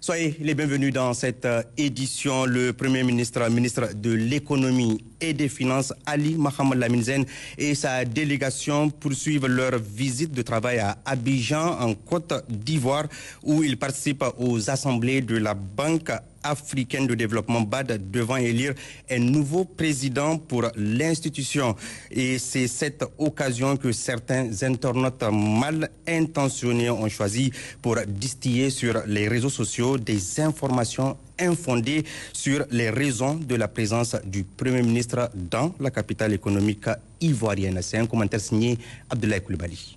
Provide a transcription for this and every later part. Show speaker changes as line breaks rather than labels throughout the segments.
Soyez les bienvenus dans cette édition. Le Premier ministre, ministre de l'Économie et des Finances, Ali Mohamed Lamine Zen, et sa délégation poursuivent leur visite de travail à Abidjan, en Côte d'Ivoire, où ils participent aux assemblées de la Banque africaine de développement BAD devant élire un nouveau président pour l'institution. Et c'est cette occasion que certains internautes mal intentionnés ont choisi pour distiller sur les réseaux sociaux des informations infondées sur les raisons de la présence du Premier ministre dans la capitale économique ivoirienne. C'est un commentaire signé Abdoulaye Koulibaly.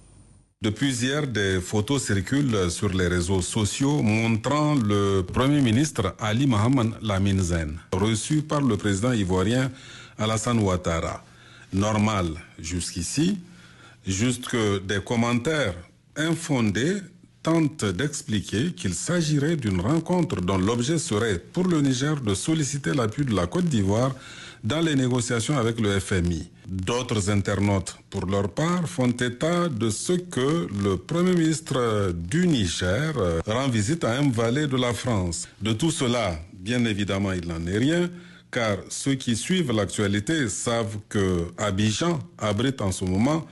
Depuis hier, des photos circulent sur les réseaux sociaux montrant le Premier ministre Ali Mohamed Lamine Zen, reçu par le président ivoirien Alassane Ouattara. Normal jusqu'ici, juste que des commentaires infondés tentent d'expliquer qu'il s'agirait d'une rencontre dont l'objet serait pour le Niger de solliciter l'appui de la Côte d'Ivoire dans les négociations avec le FMI. D'autres internautes, pour leur part, font état de ce que le Premier ministre du Niger rend visite à un valet de la France. De tout cela, bien évidemment, il n'en est rien, car ceux qui suivent l'actualité savent que Abidjan abrite en ce moment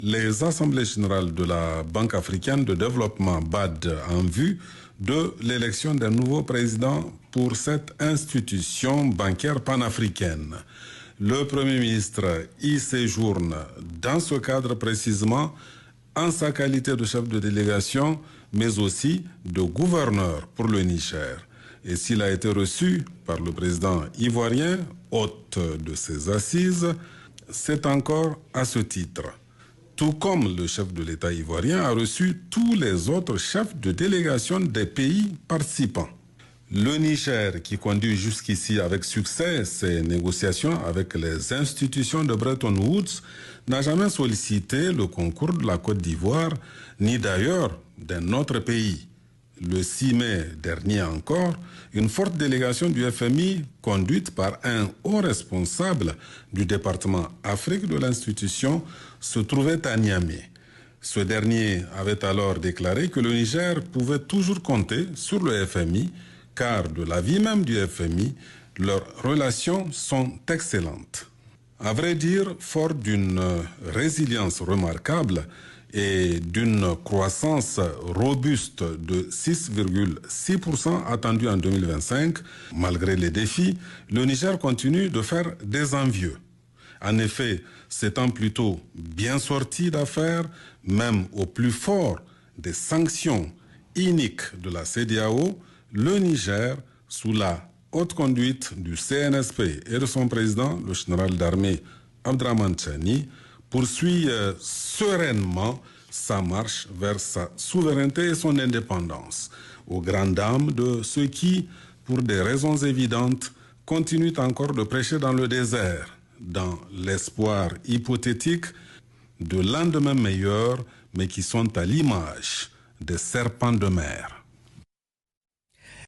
les assemblées générales de la Banque africaine de développement BAD en vue de l'élection d'un nouveau président pour cette institution bancaire panafricaine. Le Premier ministre y séjourne dans ce cadre précisément en sa qualité de chef de délégation, mais aussi de gouverneur pour le Niger. Et s'il a été reçu par le président ivoirien, hôte de ses assises, c'est encore à ce titre. Tout comme le chef de l'État ivoirien a reçu tous les autres chefs de délégation des pays participants. Le Niger, qui conduit jusqu'ici avec succès ses négociations avec les institutions de Bretton Woods, n'a jamais sollicité le concours de la Côte d'Ivoire, ni d'ailleurs d'un autre pays. Le 6 mai dernier encore, une forte délégation du FMI, conduite par un haut responsable du département Afrique de l'institution, se trouvait à Niamey. Ce dernier avait alors déclaré que le Niger pouvait toujours compter sur le FMI, car de l'avis même du FMI, leurs relations sont excellentes. À vrai dire, fort d'une résilience remarquable et d'une croissance robuste de 6,6% attendue en 2025, malgré les défis, le Niger continue de faire des envieux. En effet, s'étant plutôt bien sorti d'affaires, même au plus fort des sanctions iniques de la CEDEAO, le Niger, sous la haute conduite du CNSP et de son président, le général d'armée Abdrahmane Chani, poursuit sereinement sa marche vers sa souveraineté et son indépendance, aux grandes dames de ceux qui, pour des raisons évidentes, continuent encore de prêcher dans le désert, dans l'espoir hypothétique de lendemains meilleurs, mais qui sont à l'image des serpents de mer.